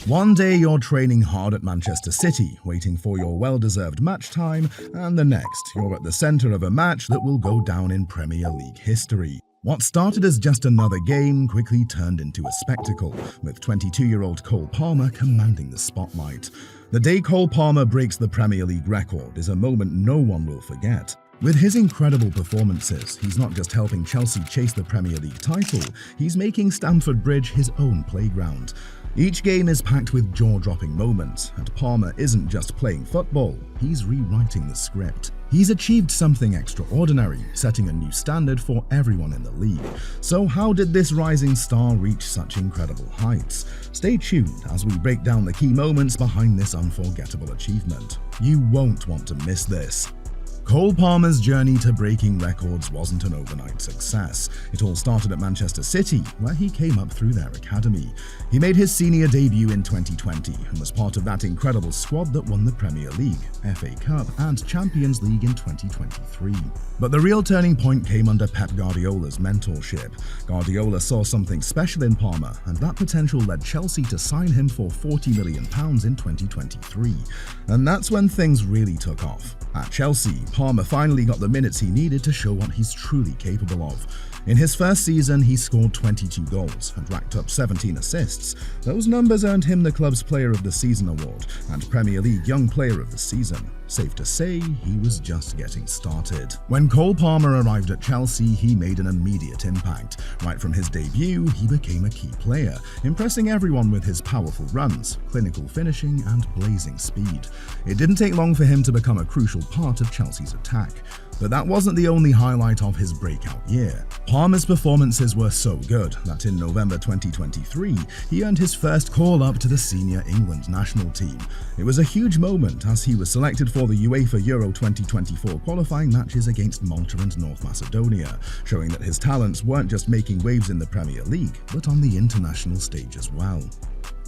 One day you're training hard at Manchester City, waiting for your well-deserved match time, and the next, you're at the centre of a match that will go down in Premier League history. What started as just another game quickly turned into a spectacle, with 22-year-old Cole Palmer commanding the spotlight. The day Cole Palmer breaks the Premier League record is a moment no one will forget. With his incredible performances, he's not just helping Chelsea chase the Premier League title, he's making Stamford Bridge his own playground. Each game is packed with jaw-dropping moments, and Palmer isn't just playing football, he's rewriting the script. He's achieved something extraordinary, setting a new standard for everyone in the league. So how did this rising star reach such incredible heights? Stay tuned as we break down the key moments behind this unforgettable achievement. You won't want to miss this. Cole Palmer's journey to breaking records wasn't an overnight success. It all started at Manchester City, where he came up through their academy. He made his senior debut in 2020 and was part of that incredible squad that won the Premier League, FA Cup and Champions League in 2023. But the real turning point came under Pep Guardiola's mentorship. Guardiola saw something special in Palmer, and that potential led Chelsea to sign him for £40 million in 2023. And that's when things really took off. At Chelsea, Palmer finally got the minutes he needed to show what he's truly capable of. In his first season, he scored 22 goals and racked up 17 assists. Those numbers earned him the club's Player of the Season award and Premier League Young Player of the Season. Safe to say, he was just getting started. When Cole Palmer arrived at Chelsea, he made an immediate impact. Right from his debut, he became a key player, impressing everyone with his powerful runs, clinical finishing, and blazing speed. It didn't take long for him to become a crucial part of Chelsea's attack. But that wasn't the only highlight of his breakout year. Palmer's performances were so good that in November 2023, he earned his first call-up to the senior England national team. It was a huge moment as he was selected for the UEFA Euro 2024 qualifying matches against Malta and North Macedonia, showing that his talents weren't just making waves in the Premier League, but on the international stage as well.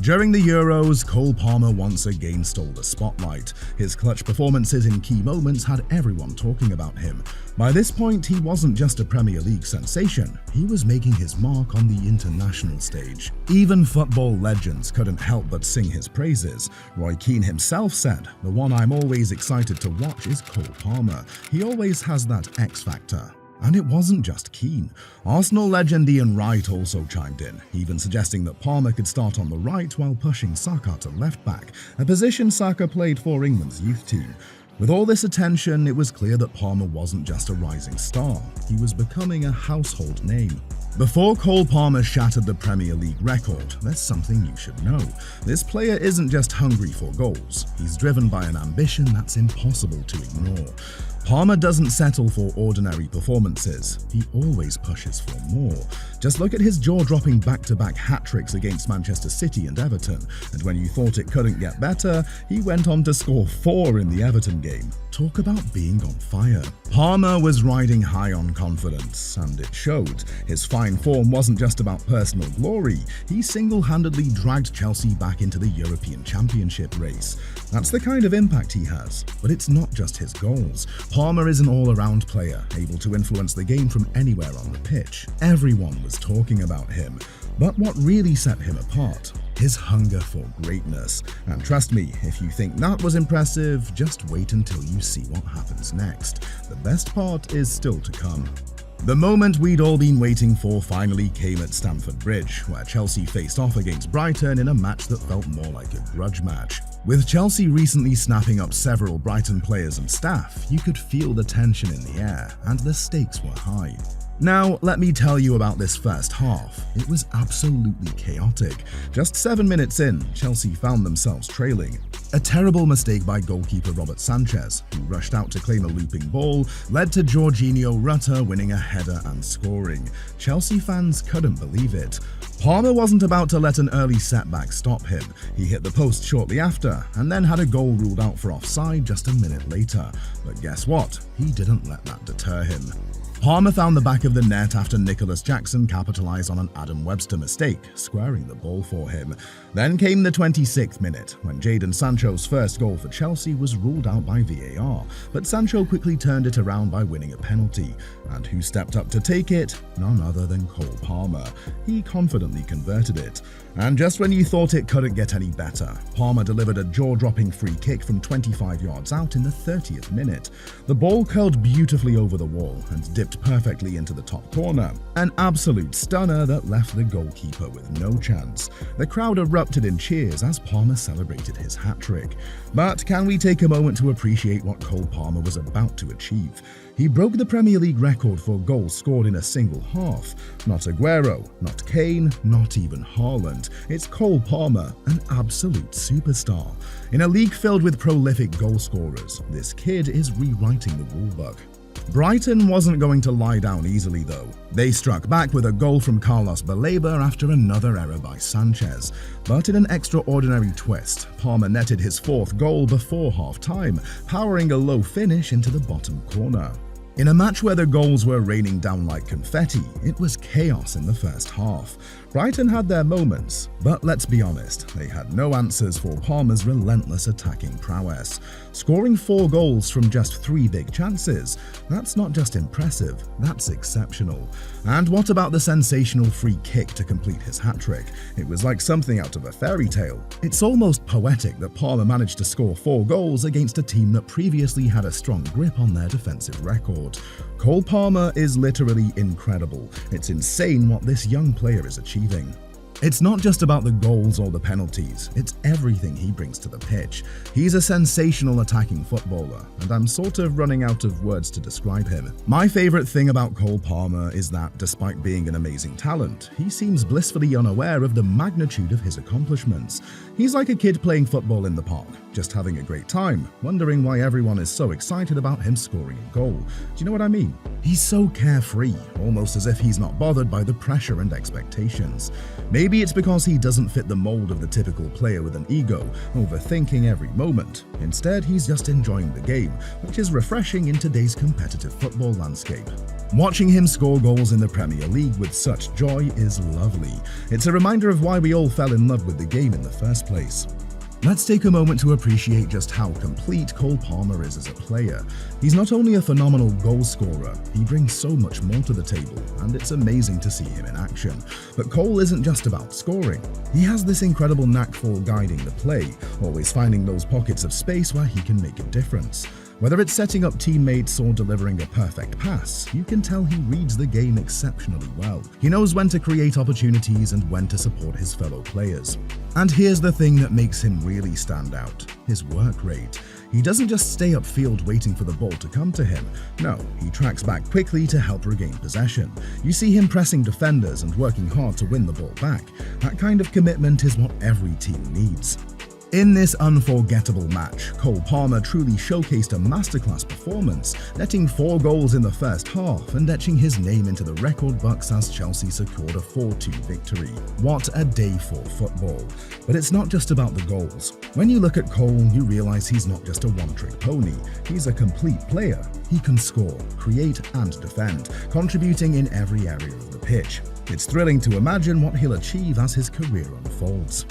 During the Euros, Cole Palmer once again stole the spotlight. His clutch performances in key moments had everyone talking about him. By this point, he wasn't just a Premier League sensation, he was making his mark on the international stage. Even football legends couldn't help but sing his praises. Roy Keane himself said, "The one I'm always excited to watch is Cole Palmer. He always has that X factor." And it wasn't just Keane. Arsenal legend Ian Wright also chimed in, even suggesting that Palmer could start on the right while pushing Saka to left back, a position Saka played for England's youth team. With all this attention, it was clear that Palmer wasn't just a rising star, he was becoming a household name. Before Cole Palmer shattered the Premier League record, there's something you should know. This player isn't just hungry for goals, he's driven by an ambition that's impossible to ignore. Palmer doesn't settle for ordinary performances, he always pushes for more. Just look at his jaw-dropping back-to-back hat-tricks against Manchester City and Everton, and when you thought it couldn't get better, he went on to score 4 in the Everton game. Talk about being on fire. Palmer was riding high on confidence, and it showed. His fine form wasn't just about personal glory, he single-handedly dragged Chelsea back into the European Championship race. That's the kind of impact he has, but it's not just his goals. Palmer is an all-around player, able to influence the game from anywhere on the pitch. Everyone was talking about him. But what really set him apart? His hunger for greatness. And trust me, if you think that was impressive, just wait until you see what happens next. The best part is still to come. The moment we'd all been waiting for finally came at Stamford Bridge, where Chelsea faced off against Brighton in a match that felt more like a grudge match. With Chelsea recently snapping up several Brighton players and staff, you could feel the tension in the air, and the stakes were high. Now, let me tell you about this first half. It was absolutely chaotic. Just 7 minutes in, Chelsea found themselves trailing. A terrible mistake by goalkeeper Robert Sanchez, who rushed out to claim a looping ball, led to Jorginho Rutter winning a header and scoring. Chelsea fans couldn't believe it. Palmer wasn't about to let an early setback stop him. He hit the post shortly after, and then had a goal ruled out for offside just a minute later. But guess what? He didn't let that deter him. Palmer found the back of the net after Nicholas Jackson capitalized on an Adam Webster mistake, squaring the ball for him. Then came the 26th minute, when Jadon Sancho's first goal for Chelsea was ruled out by VAR, but Sancho quickly turned it around by winning a penalty. And who stepped up to take it? None other than Cole Palmer. He confidently converted it. And just when you thought it couldn't get any better, Palmer delivered a jaw-dropping free kick from 25 yards out in the 30th minute. The ball curled beautifully over the wall and dipped perfectly into the top corner. An absolute stunner that left the goalkeeper with no chance. The crowd erupted in cheers as Palmer celebrated his hat-trick. But can we take a moment to appreciate what Cole Palmer was about to achieve? He broke the Premier League record for goals scored in a single half. Not Aguero, not Kane, not even Haaland. It's Cole Palmer, an absolute superstar. In a league filled with prolific goal scorers, this kid is rewriting the rulebook. Brighton wasn't going to lie down easily though. They struck back with a goal from Carlos Baleba after another error by Sanchez. But in an extraordinary twist, Palmer netted his fourth goal before half-time, powering a low finish into the bottom corner. In a match where the goals were raining down like confetti, it was chaos in the first half. Brighton had their moments, but let's be honest, they had no answers for Palmer's relentless attacking prowess. Scoring 4 goals from just 3 big chances, that's not just impressive, that's exceptional. And what about the sensational free kick to complete his hat-trick? It was like something out of a fairy tale. It's almost poetic that Palmer managed to score 4 goals against a team that previously had a strong grip on their defensive record. Cole Palmer is literally incredible. It's insane what this young player is achieving. It's not just about the goals or the penalties, it's everything he brings to the pitch. He's a sensational attacking footballer, and I'm sort of running out of words to describe him. My favorite thing about Cole Palmer is that, despite being an amazing talent, he seems blissfully unaware of the magnitude of his accomplishments. He's like a kid playing football in the park, just having a great time, wondering why everyone is so excited about him scoring a goal. Do you know what I mean? He's so carefree, almost as if he's not bothered by the pressure and expectations. Maybe it's because he doesn't fit the mold of the typical player with an ego, overthinking every moment. Instead, he's just enjoying the game, which is refreshing in today's competitive football landscape. Watching him score goals in the Premier League with such joy is lovely. It's a reminder of why we all fell in love with the game in the first place. Let's take a moment to appreciate just how complete Cole Palmer is as a player. He's not only a phenomenal goal scorer, he brings so much more to the table, and it's amazing to see him in action. But Cole isn't just about scoring. He has this incredible knack for guiding the play, always finding those pockets of space where he can make a difference. Whether it's setting up teammates or delivering a perfect pass, you can tell he reads the game exceptionally well. He knows when to create opportunities and when to support his fellow players. And here's the thing that makes him really stand out: his work rate. He doesn't just stay upfield waiting for the ball to come to him. No, he tracks back quickly to help regain possession. You see him pressing defenders and working hard to win the ball back. That kind of commitment is what every team needs. In this unforgettable match, Cole Palmer truly showcased a masterclass performance, netting 4 goals in the first half and etching his name into the record books as Chelsea secured a 4-2 victory. What a day for football. But it's not just about the goals. When you look at Cole, you realize he's not just a one-trick pony. He's a complete player. He can score, create and defend, contributing in every area of the pitch. It's thrilling to imagine what he'll achieve as his career unfolds.